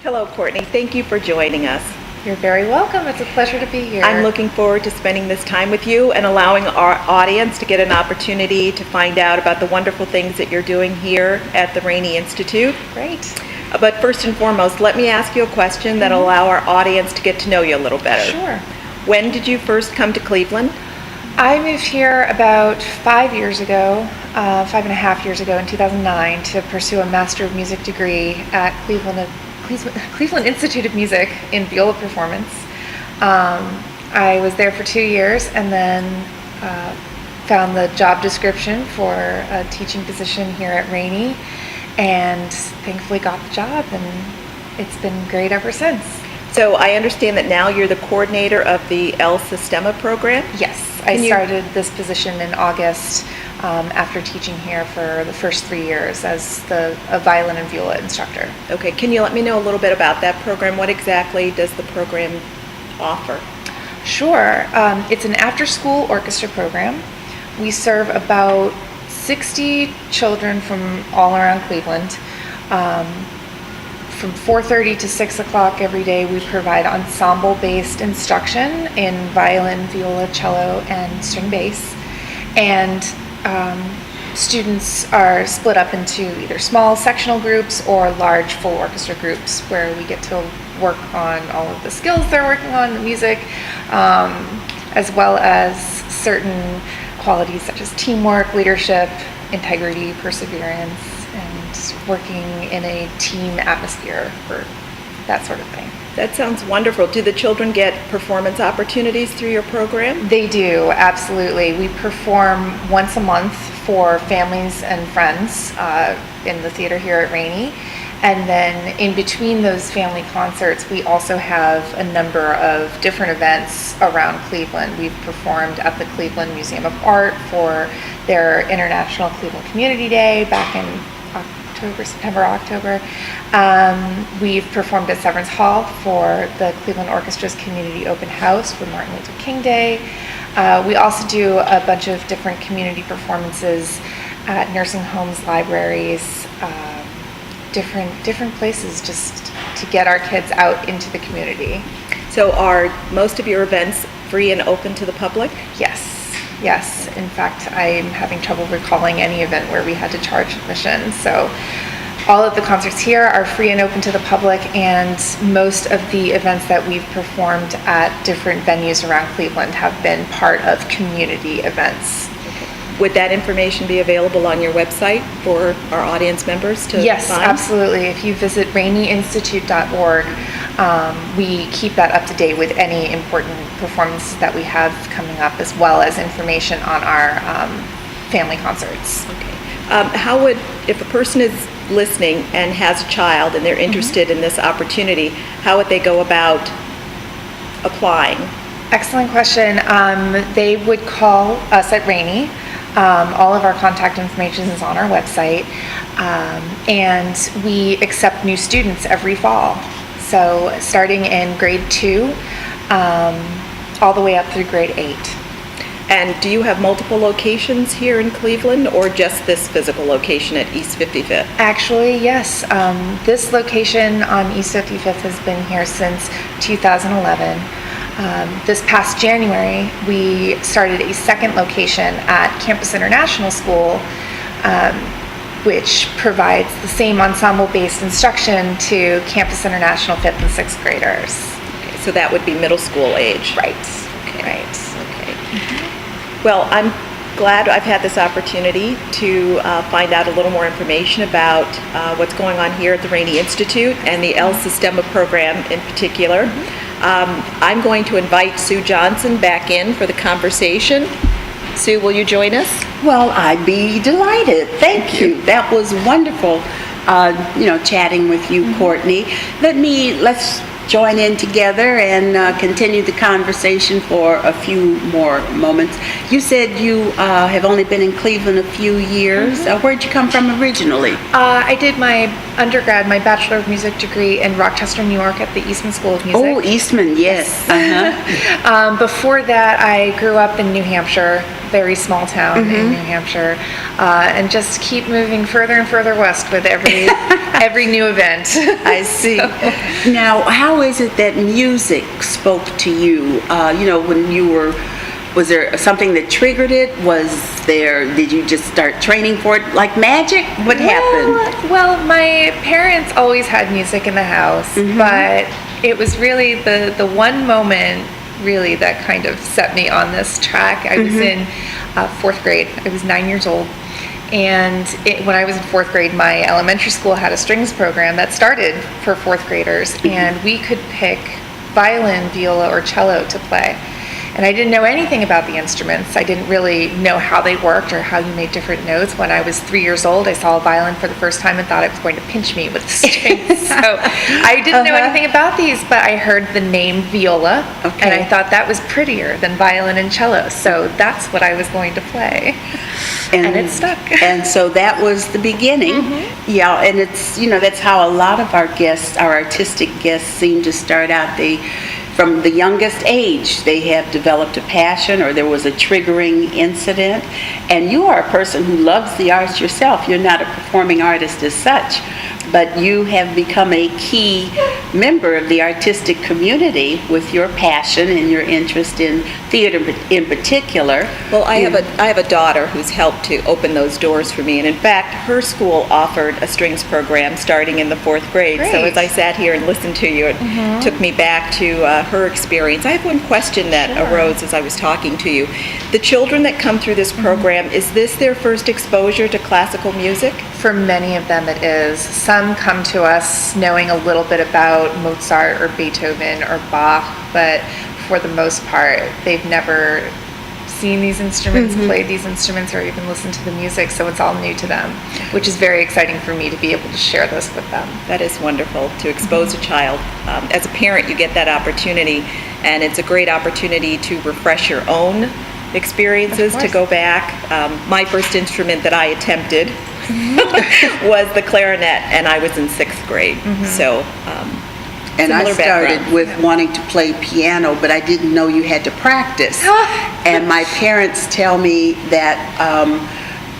Hello, Courtney. Thank you for joining us. You're very welcome. It's a pleasure to be here. I'm looking forward to spending this time with you and allowing our audience to get an opportunity to find out about the wonderful things that you're doing here at the Rainey Institute. Great. But first and foremost, let me ask you a question that'll allow our audience to get to know you a little better. Sure. When did you first come to Cleveland? I moved here about 5 years ago, 5.5 years ago in 2009 to pursue a Master of Music degree at Cleveland Institute of Music in viola performance. I was there for 2 years and then found the job description for a teaching position here at Rainey and thankfully got the job, and it's been great ever since. So I understand that now you're the coordinator of the El Sistema program? Yes, I started this position in August after teaching here for the first 3 years as a violin and viola instructor. Okay, can you let me know a little bit about that program? What exactly does the program offer? Sure. It's an after-school orchestra program. We serve about 60 children from all around Cleveland. From 4:30 to 6 o'clock every day, we provide ensemble-based instruction in violin, viola, cello, and string bass. And students are split up into either small sectional groups or large full orchestra groups where we get to work on all of the skills they're working on, the music, as well as certain qualities such as teamwork, leadership, integrity, perseverance, and working in a team atmosphere for that sort of thing. That sounds wonderful. Do the children get performance opportunities through your program? They do, absolutely. We perform once a month for families and friends in the theater here at Rainey. And then in between those family concerts, we also have a number of different events around Cleveland. We've performed at the Cleveland Museum of Art for their International Cleveland Community Day back in September, October. We've performed at Severance Hall for the Cleveland Orchestra's Community Open House for Martin Luther King Day. We also do a bunch of different community performances at nursing homes, libraries, different places just to get our kids out into the community. So are most of your events free and open to the public? Yes. In fact, I'm having trouble recalling any event where we had to charge admission. So all of the concerts here are free and open to the public, and most of the events that we've performed at different venues around Cleveland have been part of community events. Would that information be available on your website for our audience members to Yes, find? absolutely. If you visit raineyinstitute.org, we keep that up to date with any important performances that we have coming up, as well as information on our family concerts. Okay. How would, if a person is listening and has a child and they're interested in this opportunity, how would they go about applying? Excellent question. They would call us at Rainey. All of our contact information is on our website, and we accept new students every fall. So starting in grade 2, all the way up through grade 8. And do you have multiple locations here in Cleveland, or just this physical location at East 55th? Actually, yes. This location on East 55th has been here since 2011. This past January, we started a second location at Campus International School, which provides the same ensemble-based instruction to Campus International 5th and 6th graders. Okay, so that would be middle school age? Right. Okay. Right. Okay. Well, I'm glad I've had this opportunity to find out a little more information about what's going on here at the Rainey Institute and the El Sistema program in particular. I'm going to invite Sue Johnson back in for the conversation. Sue, will you join us? Well, I'd be delighted. Thank you. That was wonderful, chatting with you, Courtney. Let's join in together and continue the conversation for a few more moments. You said you have only been in Cleveland a few years. Where'd you come from originally? I did my undergrad, my Bachelor of Music degree in Rochester, New York at the Eastman School of Music. Oh, Eastman, yes. Before that, I grew up in New Hampshire, very small town in New Hampshire, and just keep moving further and further west with every new event. I see. Now, how is it that music spoke to you? When you were, was there something that triggered it? Did you just start training for it like magic? What happened? Well, my parents always had music in the house, but it was really the one moment really that kind of set me on this track. I was in fourth grade. I was 9 years old. And when I was in fourth grade, my elementary school had a strings program that started for fourth graders, and we could pick violin, viola, or cello to play. And I didn't know anything about the instruments. I didn't really know how they worked or how you made different notes. When I was 3 years old, I saw a violin for the first time and thought it was going to pinch me with the strings. So I didn't know anything about these, but I heard the name viola, and I thought that was prettier than violin and cello. So that's what I was going to play. And it stuck. And so that was the beginning. Yeah, and it's, that's how a lot of our guests, our artistic guests, seem to start out. From the youngest age, they have developed a passion, or there was a triggering incident. And you are a person who loves the arts yourself. You're not a performing artist as such, but you have become a key member of the artistic community with your passion and your interest in theater in particular. Well, I have a daughter who's helped to open those doors for me, and in fact, her school offered a strings program starting in the fourth grade. Great. So as I sat here and listened to you, it took me back to her experience. I have one question that arose as I was talking to you. The children that come through this program, is this their first exposure to classical music? For many of them it is. Some come to us knowing a little bit about Mozart or Beethoven or Bach, but for the most part, they've never seen these instruments, played these instruments, or even listened to the music, so it's all new to them, which is very exciting for me to be able to share this with them. That is wonderful, to expose a child. As a parent, you get that opportunity, and it's a great opportunity to refresh your own experiences, to go back. My first instrument that I attempted was the clarinet, and I was in sixth grade. So, and I similar started background. with wanting to play piano, but I didn't know you had to practice. And my parents tell me that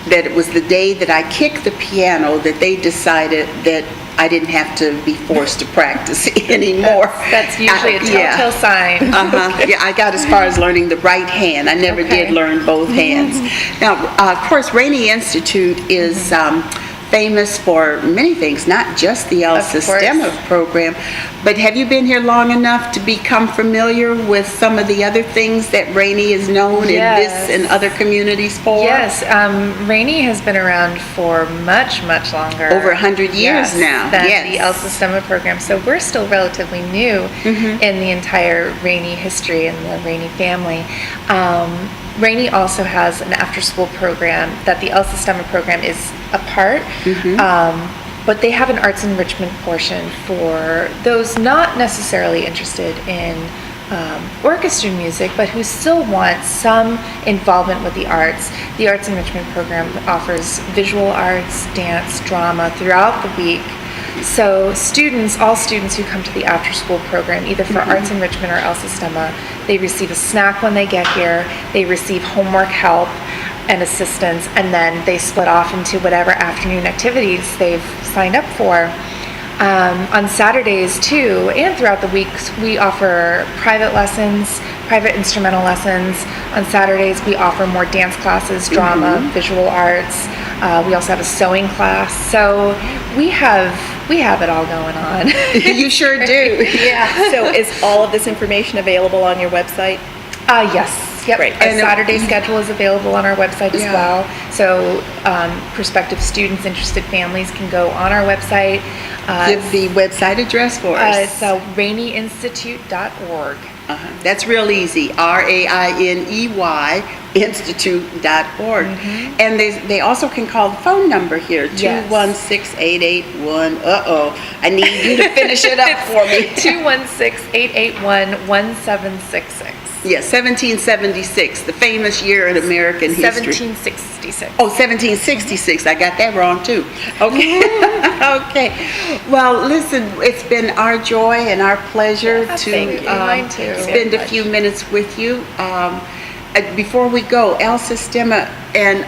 that it was the day that I kicked the piano that they decided that I didn't have to be forced to practice anymore. That's usually a telltale sign. Yeah, I got as far as learning the right hand. I never did learn both hands. Now, of course, Rainey Institute is famous for many things, not just the El Sistema program, but have you been here long enough to become familiar with some of the other things that Rainey is known in this and other communities for? Yes, Rainey has been around for much, much longer. Over 100 years now. Than the El Sistema program. So we're still relatively new in the entire Rainey history and the Rainey family. Rainey also has an after-school program that the El Sistema program is a part, but they have an arts enrichment portion for those not necessarily interested in orchestra music, but who still want some involvement with the arts. The arts enrichment program offers visual arts, dance, drama throughout the week. So all students who come to the after-school program, either for arts enrichment or El Sistema, they receive a snack when they get here, they receive homework help and assistance, and then they split off into whatever afternoon activities they've signed up for. On Saturdays too, and throughout the weeks, we offer private lessons, private instrumental lessons. On Saturdays, we offer more dance classes, drama, visual arts. We also have a sewing class. So we have it all going on. You sure do. Yeah. So is all of this information available on your website? Yes. Yep. Great. Our Saturday schedule is available on our website as well. So prospective students, interested families can go on our website. Give the website address for us. It's raineyinstitute.org. That's real easy, RAINEY institute.org. And they also can call the phone number here, 216-881, I need you to finish it up for me. 216-881-1766. Yes, 1776, the famous year in American history. 1766. Oh, 1766. I got that wrong too. Okay. Okay. Well, listen, it's been our joy and our pleasure to Mine too. spend a few minutes with you. before we go, El Sistema and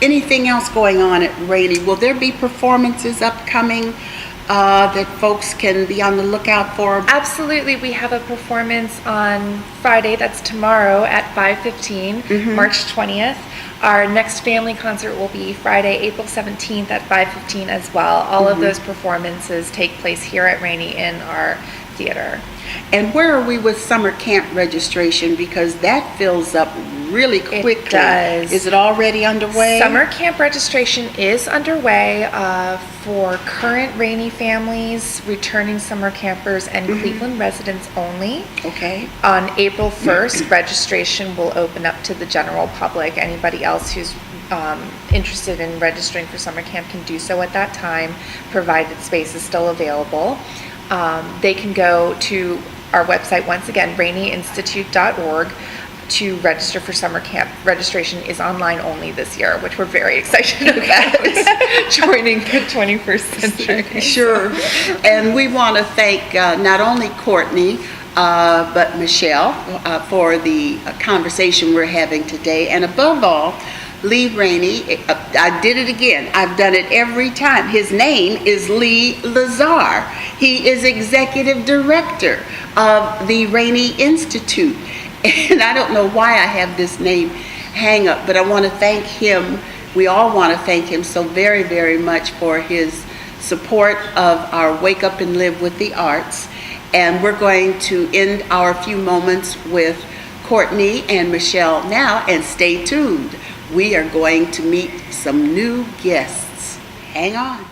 anything else going on at Rainey, will there be performances upcoming that folks can be on the lookout for? Absolutely. We have a performance on Friday, that's tomorrow at 5:15, March 20th. Our next family concert will be Friday, April 17th at 5:15 as well. All of those performances take place here at Rainey in our theater. And where are we with summer camp registration? Because that fills up really quickly. It does. Is it already underway? Summer camp registration is underway for current Rainey families, returning summer campers, and Cleveland residents only. Okay. On April 1st, registration will open up to the general public. Anybody else who's interested in registering for summer camp can do so at that time, provided space is still available. They can go to our website, once again, raineyinstitute.org, to register for summer camp. Registration is online only this year, which we're very excited about, joining the 21st century. Sure. And we want to thank not only Courtney, but Michelle for the conversation we're having today. And above all, Lee Rainey. I did it again. I've done it every time. His name is Lee Lazar. He is executive director of the Rainey Institute. And I don't know why I have this name hang up, but I want to thank him. We all want to thank him so very, very much for his support of our Wake Up and Live with the Arts. And we're going to end our few moments with Courtney and Michelle now, and stay tuned. We are going to meet some new guests. Hang on.